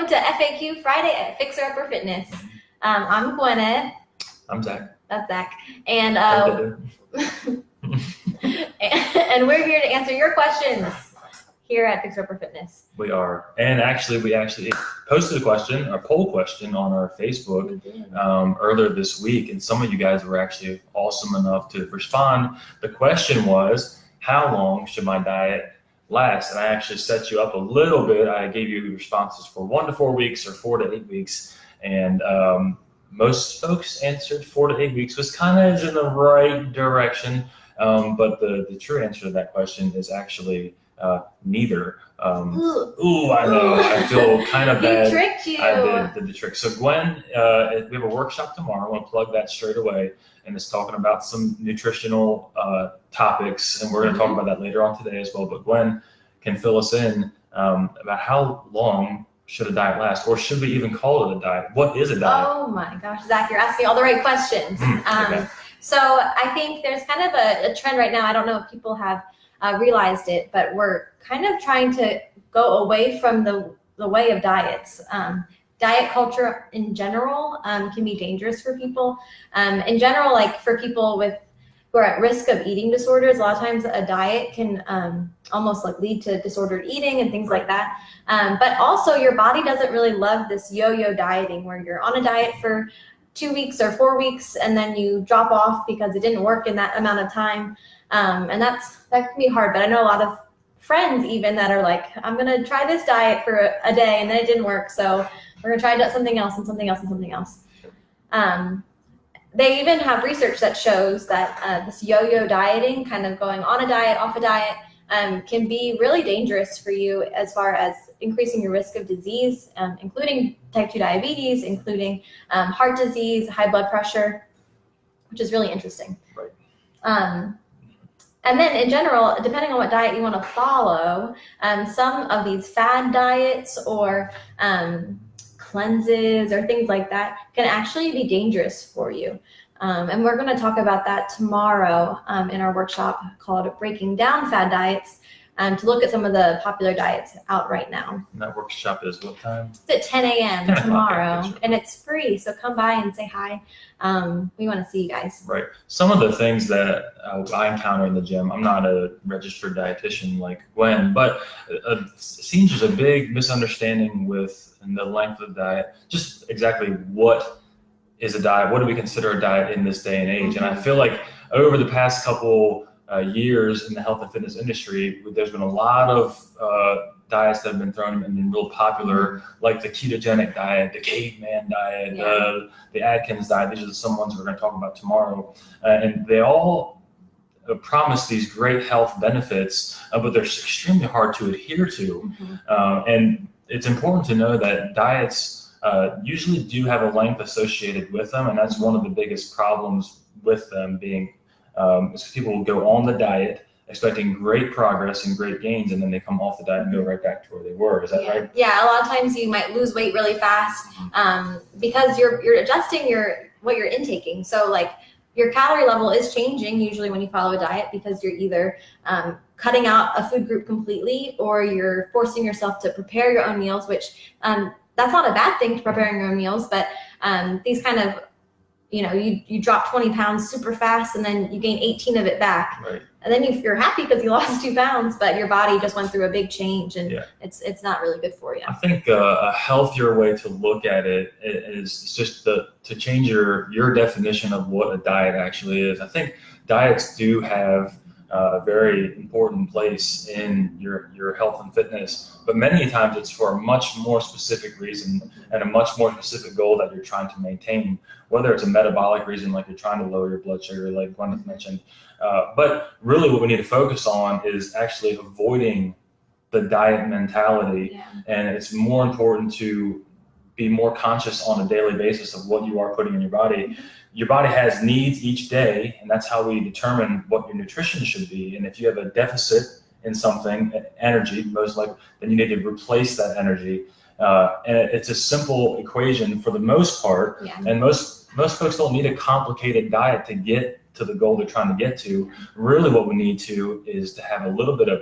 welcome to FAQ Friday at Fixer Upper Fitness. I'm Gwyneth. I'm Zach. That's Zach. And and we're here to answer your questions here at Fixer Upper Fitness. We are. And we actually posted a poll question on our Facebook earlier this week. And some of you guys were actually awesome enough to respond. The question was, how long should my diet last? And I actually set you up a little bit. I gave you responses for 1 to 4 weeks or 4 to 8 weeks. And most folks answered 4 to 8 weeks, was kind of in the right direction. But the true answer to that question is actually neither. Ooh, I know. I feel kind of bad. He tricked you. I did the trick. So Gwen, we have a workshop tomorrow. I want to plug that straight away. And it's talking about some nutritional topics. And we're going to talk about that later on today as well. But Gwen can fill us in about how long should a diet last? Or should we even call it a diet? What is a diet? Oh my gosh, Zach, you're asking all the right questions. Okay. So I think there's kind of a trend right now. I don't know if people have realized it, but we're kind of trying to go away from the way of diets. Diet culture in general can be dangerous for people. In general, like for people who are at risk of eating disorders, a lot of times a diet can almost like lead to disordered eating and things like that. But also your body doesn't really love this yo-yo dieting where you're on a diet for 2 weeks or 4 weeks and then you drop off because it didn't work in that amount of time. And that can be hard. But I know a lot of friends even that are like, I'm going to try this diet for a day and then it didn't work. So we're going to try something else and something else and something else. They even have research that shows that this yo-yo dieting, kind of going on a diet, off a diet, can be really dangerous for you as far as increasing your risk of disease, including type 2 diabetes, including heart disease, high blood pressure, which is really interesting. Right. And then in general, depending on what diet you want to follow, some of these fad diets or cleanses or things like that can actually be dangerous for you. And we're going to talk about that tomorrow in our workshop called Breaking Down Fad Diets to look at some of the popular diets out right now. And that workshop is what time? It's at 10 a.m. tomorrow, Okay, sure. And it's free. So come by and say hi. We want to see you guys. Right. Some of the things that I encounter in the gym, I'm not a registered dietitian like Gwen, but it seems there's a big misunderstanding with the length of the diet, just exactly what is a diet, what do we consider a diet in this day and age. And I feel like over the past couple years in the health and fitness industry, there's been a lot of diets that have been thrown and been real popular, like the ketogenic diet, the caveman diet, the Atkins diet. These are some ones we're going to talk about tomorrow. And they all promise these great health benefits, but they're extremely hard to adhere to. And it's important to know that diets usually do have a length associated with them. And that's one of the biggest problems with them being is people will go on the diet expecting great progress and great gains, and then they come off the diet and go right back to where they were. Is that right? Yeah, a lot of times you might lose weight really fast because you're adjusting what you're intaking. So like your calorie level is changing usually when you follow a diet because you're either cutting out a food group completely or you're forcing yourself to prepare your own meals, which that's not a bad thing to preparing your own meals, but these kind of, you drop 20 pounds super fast and then you gain 18 of it back. Right. And then you're happy because you lost 2 pounds, but your body just went through a big change and it's not really good for you. I think a healthier way to look at it is just to change your definition of what a diet actually is. I think diets do have a very important place in your health and fitness, but many times it's for a much more specific reason and a much more specific goal that you're trying to maintain, whether it's a metabolic reason like you're trying to lower your blood sugar like Gwyneth mentioned, but really what we need to focus on is actually avoiding the diet mentality. And it's more important to be more conscious on a daily basis of what you are putting in your body. Your body has needs each day, and that's how we determine what your nutrition should be. And if you have a deficit in something, energy, most likely, then you need to replace that energy. And it's a simple equation for the most part. And most folks don't need a complicated diet to get to the goal they're trying to get to. Really what we need to is to have a little bit of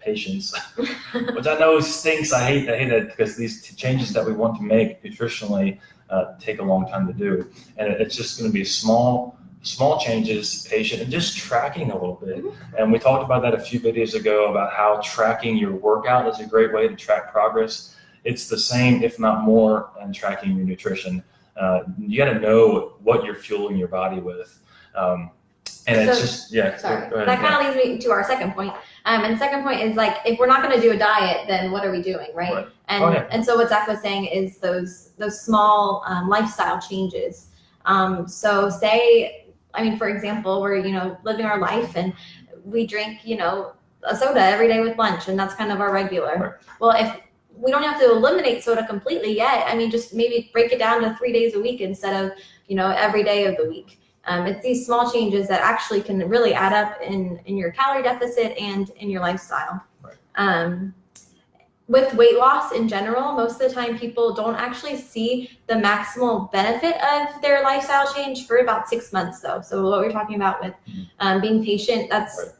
patience, which I know stinks. I hate that because these changes that we want to make nutritionally take a long time to do. And it's just going to be small changes, patient, and just tracking a little bit. And we talked about that a few videos ago about how tracking your workout is a great way to track progress. It's the same, if not more, in tracking your nutrition. You got to know what you're fueling your body with. And it's just, yeah. Sorry. That kind of leads me to our second point. And the second point is like, if we're not going to do a diet, then what are we doing, right? And so what Zach was saying is those small lifestyle changes. So say, I mean, for example, we're, living our life and we drink, a soda every day with lunch, and that's kind of our regular. Right. Well, if we don't have to eliminate soda completely yet, I mean, just maybe break it down to 3 days a week instead of, every day of the week. It's these small changes that actually can really add up in your calorie deficit and in your lifestyle. Right. With weight loss in general, most of the time people don't actually see the maximal benefit of their lifestyle change for about 6 months though. So what we're talking about with being patient, that's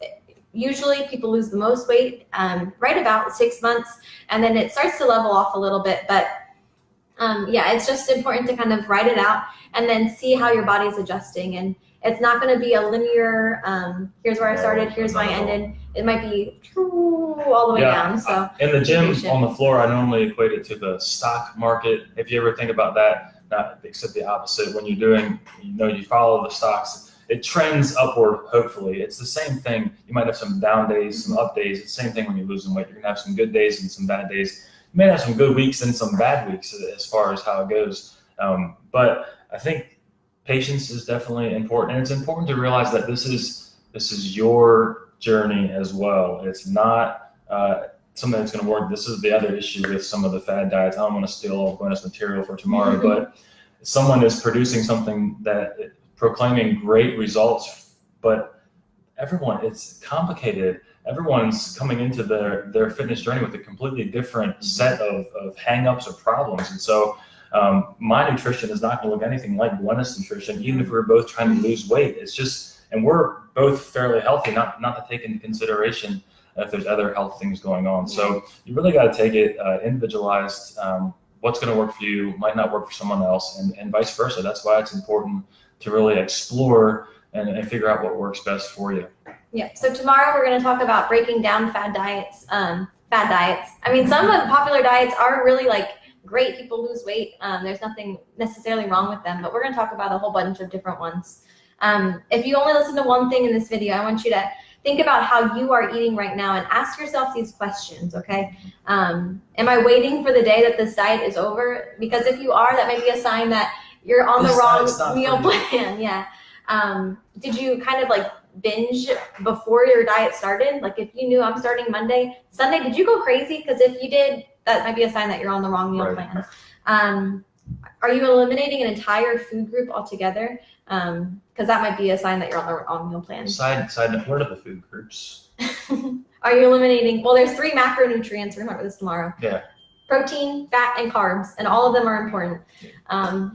usually people lose the most weight right about 6 months, and then it starts to level off a little bit. But it's just important to kind of write it out and then see how your body's adjusting. And it's not going to be a linear, here's where I started, here's where I ended. It might be all the way down. So in the gym on the floor, I normally equate it to the stock market. If you ever think about that, not except the opposite, when you're doing, you follow the stocks, it trends upward, hopefully. It's the same thing. You might have some down days, some up days. It's the same thing when you're losing weight. You're going to have some good days and some bad days. You may have some good weeks and some bad weeks as far as how it goes. But I think patience is definitely important. And it's important to realize that this is your journey as well. It's not something that's going to work. This is the other issue with some of the fad diets. I don't want to steal all Gwyneth's material for tomorrow, but someone is producing something that proclaiming great results, but it's complicated. Everyone's coming into their fitness journey with a completely different set of hang-ups or problems. And so my nutrition is not going to look anything like Gwyneth's nutrition, even if we're both trying to lose weight. It's just, and we're both fairly healthy, not to take into consideration if there's other health things going on. So you really got to take it individualized. What's going to work for you might not work for someone else, and vice versa. That's why it's important to really explore and figure out what works best for you. Yeah. So tomorrow we're going to talk about breaking down fad diets. I mean, some of the popular diets are really great. People lose weight. There's nothing necessarily wrong with them, but we're going to talk about a whole bunch of different ones. If you only listen to one thing in this video, I want you to think about how you are eating right now and ask yourself these questions, okay? Am I waiting for the day that this diet is over? Because if you are, that may be a sign that you're on the wrong meal plan. Yeah. Did you kind of binge before your diet started? If you knew I'm starting Monday, Sunday, did you go crazy? Because if you did, that might be a sign that you're on the wrong meal plan. Are you eliminating an entire food group altogether? Because that might be a sign that you're on the wrong meal plan. Side note, what are the food groups? Are you eliminating, well, there's 3 macronutrients. We're going to talk about this tomorrow. Yeah. Protein, fat, and carbs, and all of them are important.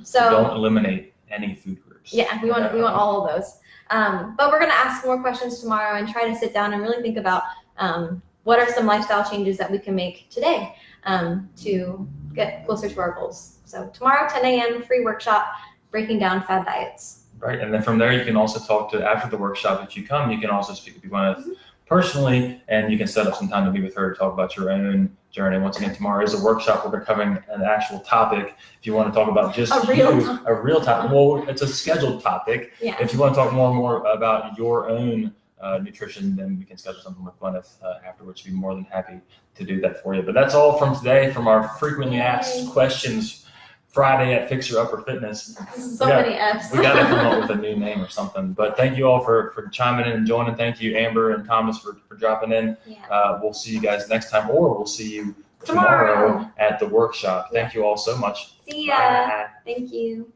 So don't eliminate any food groups. Yeah, we want all of those. But we're going to ask more questions tomorrow and try to sit down and really think about what are some lifestyle changes that we can make today to get closer to our goals. So tomorrow, 10 a.m., free workshop, breaking down fad diets. Right, and then from there, you can also talk to, after the workshop, if you come, you can also speak with Gwyneth personally, and you can set up some time to be with her to talk about your own journey. Once again, tomorrow is a workshop where we're covering an actual topic. If you want to talk about just a real topic, well, it's a scheduled topic. Yeah. If you want to talk more and more about your own nutrition, then we can schedule something with Gwyneth afterwards. We'd be more than happy to do that for you. But that's all from today, from our frequently asked questions Friday at Fix Your Upper Fitness. Many F's. We got to come up with a new name or something. But thank you all for chiming in and joining. Thank you, Amber and Thomas, for dropping in. Yeah. We'll see you guys next time, or we'll see you tomorrow at the workshop. Thank you all so much. See ya. Bye. Thank you.